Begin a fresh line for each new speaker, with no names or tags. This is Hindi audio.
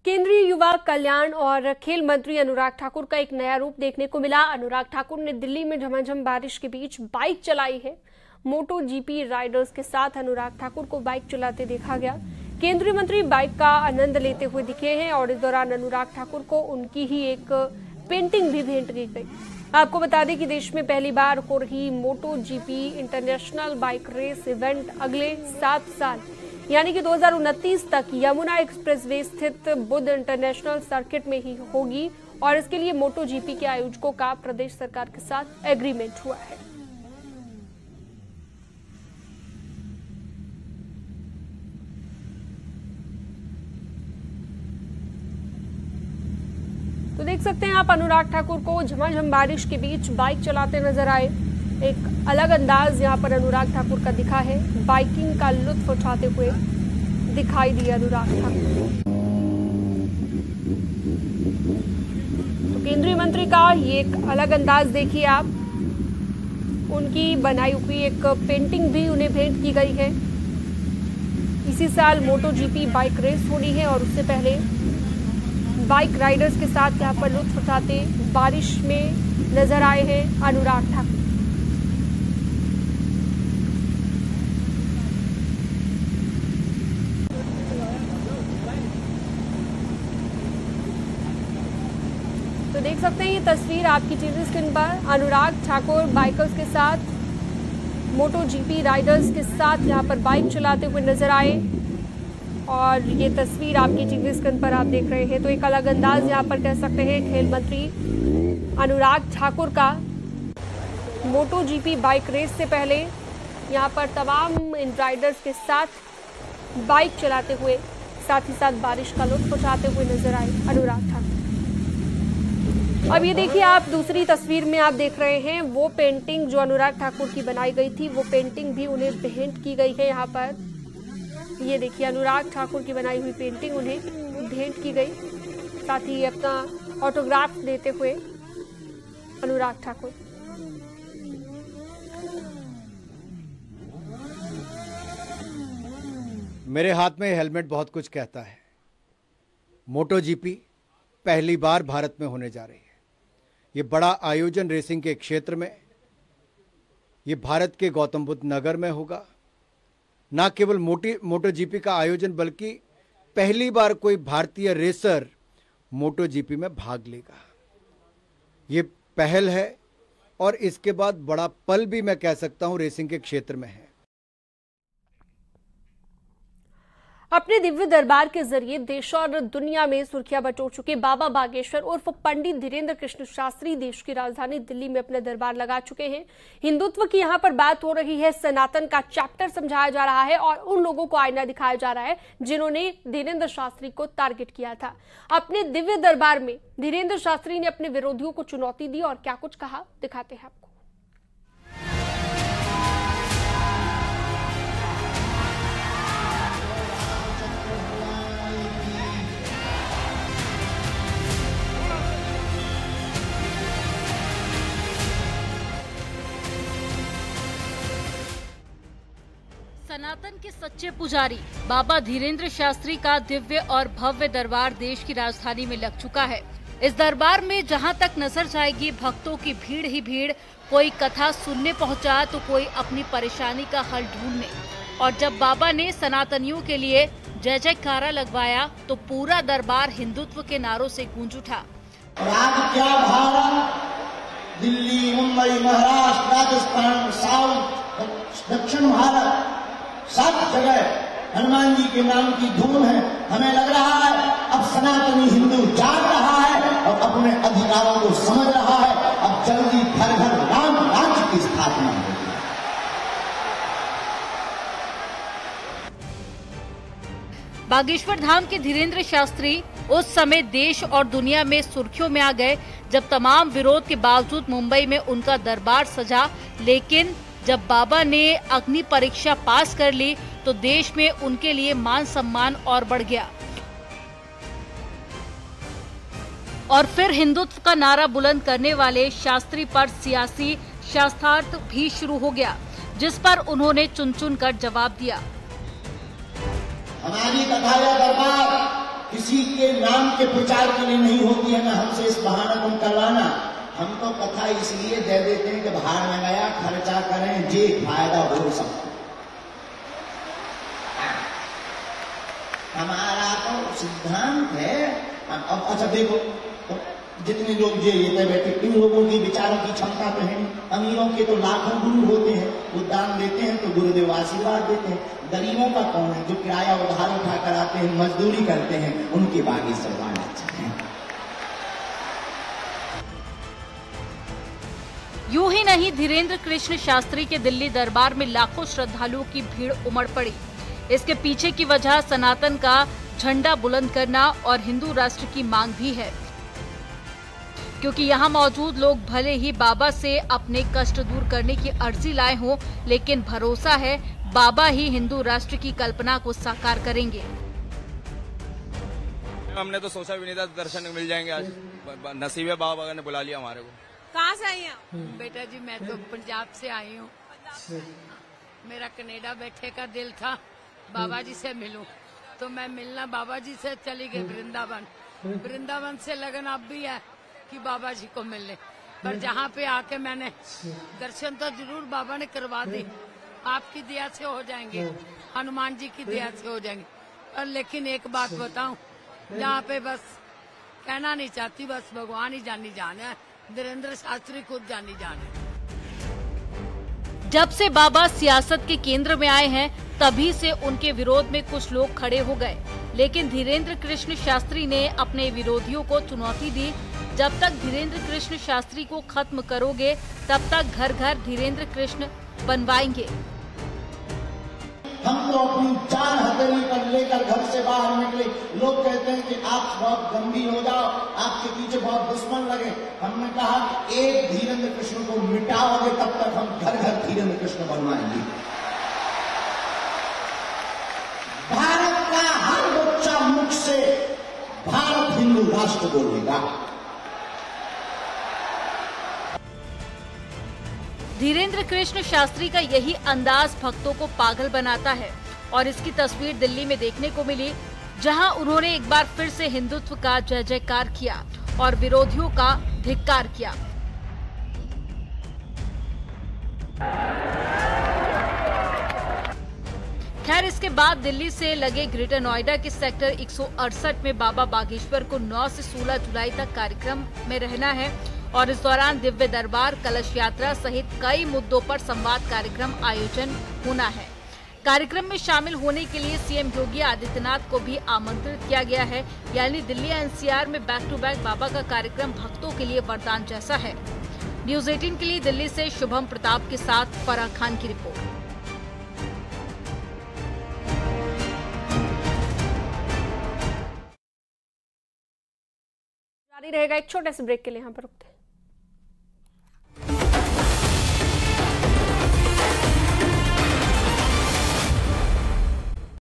केंद्रीय युवा कल्याण और खेल मंत्री अनुराग ठाकुर का एक नया रूप देखने को मिला। अनुराग ठाकुर ने दिल्ली में झमाझम बारिश के बीच बाइक चलाई है। मोटो जीपी राइडर्स के साथ अनुराग ठाकुर को बाइक चलाते देखा गया। केंद्रीय मंत्री बाइक का आनंद लेते हुए दिखे हैं और इस दौरान अनुराग ठाकुर को उनकी ही एक पेंटिंग भी भेंट की गई। आपको बता दें कि देश में पहली बार हो रही Moto GP international bike race event अगले 7 साल यानी कि 2029 तक यमुना एक्सप्रेसवे स्थित बुद्ध इंटरनेशनल सर्किट में ही होगी और इसके लिए मोटो जीपी के आयोजकों का प्रदेश सरकार के साथ एग्रीमेंट हुआ है। तो देख सकते हैं आप अनुराग ठाकुर को झमाझम बारिश के बीच बाइक चलाते नजर आए। एक अलग अंदाज यहां पर अनुराग ठाकुर का दिखा है। बाइकिंग का लुत्फ उठाते हुए दिखाई दिए अनुराग ठाकुर। तो केंद्रीय मंत्री का ये एक अलग अंदाज देखिए आप। उनकी बनाई हुई एक पेंटिंग भी उन्हें भेंट की गई है। इसी साल मोटो जीपी बाइक रेस होनी है और उससे पहले बाइक राइडर्स के साथ यहाँ पर लुत्फ उठाते बारिश में नजर आए हैं अनुराग ठाकुर। तो देख सकते हैं ये तस्वीर आपकी टीवी स्क्रीन पर। अनुराग ठाकुर बाइकर्स के साथ मोटो जीपी राइडर्स के साथ यहाँ पर बाइक चलाते हुए नजर आए और ये तस्वीर आपकी टीवी स्क्रीन पर आप देख रहे हैं। तो एक अलग अंदाज यहाँ पर कह सकते हैं खेल मंत्री अनुराग ठाकुर का। मोटो जीपी बाइक रेस से पहले यहाँ पर तमाम इन राइडर्स के साथ बाइक चलाते हुए साथ ही साथ बारिश का लुत्फ उठाते हुए नजर आए अनुराग ठाकुर। अब ये देखिए आप दूसरी तस्वीर में आप देख रहे हैं वो पेंटिंग जो अनुराग ठाकुर की बनाई गई थी, वो पेंटिंग भी उन्हें भेंट की गई है। यहाँ पर ये देखिए अनुराग ठाकुर की बनाई हुई पेंटिंग उन्हें भेंट की गई, साथ ही अपना ऑटोग्राफ देते हुए अनुराग ठाकुर।
मेरे हाथ में हेलमेट बहुत कुछ कहता है। मोटो जीपी पहली बार भारत में होने जा रही है। ये बड़ा आयोजन रेसिंग के क्षेत्र में, ये भारत के गौतम बुद्ध नगर में होगा। ना केवल मोटो जीपी का आयोजन बल्कि पहली बार कोई भारतीय रेसर मोटो जीपी में भाग लेगा। ये पहल है और इसके बाद बड़ा पल भी मैं कह सकता हूं रेसिंग के क्षेत्र में है।
अपने दिव्य दरबार के जरिए देश और दुनिया में सुर्खियां बटोर चुके बाबा बागेश्वर उर्फ पंडित धीरेन्द्र कृष्ण शास्त्री देश की राजधानी दिल्ली में अपने दरबार लगा चुके हैं। हिंदुत्व की यहां पर बात हो रही है, सनातन का चैप्टर समझाया जा रहा है और उन लोगों को आईना दिखाया जा रहा है जिन्होंने धीरेन्द्र शास्त्री को टारगेट किया था। अपने दिव्य दरबार में धीरेन्द्र शास्त्री ने अपने विरोधियों को चुनौती दी और क्या कुछ कहा दिखाते हैं आपको।
सनातन के सच्चे पुजारी बाबा धीरेन्द्र शास्त्री का दिव्य और भव्य दरबार देश की राजधानी में लग चुका है। इस दरबार में जहां तक नजर जाएगी भक्तों की भीड़ ही भीड़। कोई कथा सुनने पहुंचा तो कोई अपनी परेशानी का हल ढूंढने। और जब बाबा ने सनातनियों के लिए जय जयकारा लगवाया तो पूरा दरबार हिंदुत्व के नारों से गूंज उठा।
आज क्या भारत, दिल्ली, मुंबई, महाराष्ट्र, राजस्थान, साउथ, दक्षिण भारत, सब जगह हनुमान जी के नाम की धूम है। हमें लग रहा है अब सनातनी हिंदू जाग रहा है और अपने अधिकारों को समझ रहा है। अब जल्दी घर घर राम राज्य की स्थापना होगी।
बागेश्वर धाम के धीरेन्द्र शास्त्री उस समय देश और दुनिया में सुर्खियों में आ गए जब तमाम विरोध के बावजूद मुंबई में उनका दरबार सजा। लेकिन जब बाबा ने अग्नि परीक्षा पास कर ली तो देश में उनके लिए मान सम्मान और बढ़ गया। और फिर हिंदुत्व का नारा बुलंद करने वाले शास्त्री पर सियासी शास्त्रार्थ भी शुरू हो गया, जिस पर उन्होंने चुन चुन कर जवाब दिया।
हमारी कथा या दरबार किसी के नाम के प्रचार के लिए नहीं होती है ना हमसे इस बहाना तुम करवाना। हम तो कथा इसलिए दे देते हैं कि बाहर में गया खर्चा करें जे फायदा हो सकता। हमारा तो सिद्धांत है। अब अच्छा देखो तो जितने लोग जे लेते बैठे इन लोगों की विचारों की क्षमता तो है। अमीरों के तो लाखों गुरु होते हैं, वो दान देते हैं तो गुरुदेव आशीर्वाद देते हैं। गरीबों का कौन है? जो किराया उधार उठा कर आते हैं, मजदूरी करते हैं, उनके बागी सवाल अच्छा है।
यूं ही नहीं, धीरेन्द्र कृष्ण शास्त्री के दिल्ली दरबार में लाखों श्रद्धालुओं की भीड़ उमड़ पड़ी। इसके पीछे की वजह सनातन का झंडा बुलंद करना और हिंदू राष्ट्र की मांग भी है, क्योंकि यहाँ मौजूद लोग भले ही बाबा से अपने कष्ट दूर करने की अर्जी लाए हों, लेकिन भरोसा है बाबा ही हिंदू राष्ट्र की कल्पना को साकार करेंगे।
हमने तो सोचा भी नहीं था दर्शन मिल जाएंगे आज। नसीब है, बाबा ने बुला लिया हमारे को।
कहाँ से आई हैं? बेटा जी मैं तो पंजाब से आई हूँ। मेरा कनाडा बैठे का दिल था बाबा जी से मिलूं, तो मैं मिलना बाबा जी से चली गई वृंदावन। वृंदावन से लगन अब भी है कि बाबा जी को मिलने, पर जहाँ पे आके मैंने दर्शन तो जरूर बाबा ने करवा दी। आपकी दया से हो जाएंगे, हनुमान जी की दया से हो जाएंगे। और लेकिन एक बात बताऊं, जहाँ पे बस कहना नहीं चाहती, बस भगवान ही जानी जाने है, धीरेन्द्र शास्त्री खुद जानी जाने।
जब से बाबा सियासत के केंद्र में आए हैं, तभी से उनके विरोध में कुछ लोग खड़े हो गए, लेकिन धीरेन्द्र कृष्ण शास्त्री ने अपने विरोधियों को चुनौती दी। जब तक धीरेन्द्र कृष्ण शास्त्री को खत्म करोगे, तब तक घर घर धीरेन्द्र कृष्ण बनवाएंगे।
हम तो अपनी जान हथेली पर लेकर घर से बाहर निकले। लोग कहते हैं कि आप बहुत गंभीर हो जाओ, आपके पीछे बहुत दुश्मन लगे। हमने कहा कि एक धीरेन्द्र कृष्ण को मिटाओगे तब तक हम घर घर धीरेन्द्र कृष्ण बनवाएंगे। भारत का हर बच्चा मुख से भारत हिंदू राष्ट्र बोलेगा।
धीरेन्द्र कृष्ण शास्त्री का यही अंदाज भक्तों को पागल बनाता है और इसकी तस्वीर दिल्ली में देखने को मिली, जहां उन्होंने एक बार फिर से हिंदुत्व का जय जयकार किया और विरोधियों का धिक्कार किया। खैर, इसके बाद दिल्ली से लगे ग्रेटर नोएडा के सेक्टर 168 में बाबा बागेश्वर को 9 से 16 जुलाई तक कार्यक्रम में रहना है और इस दौरान दिव्य दरबार, कलश यात्रा सहित कई मुद्दों पर संवाद कार्यक्रम आयोजन होना है। कार्यक्रम में शामिल होने के लिए सीएम योगी आदित्यनाथ को भी आमंत्रित किया गया है। यानी दिल्ली एनसीआर में बैक टू बैक बाबा का कार्यक्रम भक्तों के लिए वरदान जैसा है। न्यूज 18 के लिए दिल्ली से शुभम प्रताप के साथ फराह खान की रिपोर्ट।
जारी रहेगा, एक छोटे से ब्रेक के लिए यहाँ पर रुकते हैं।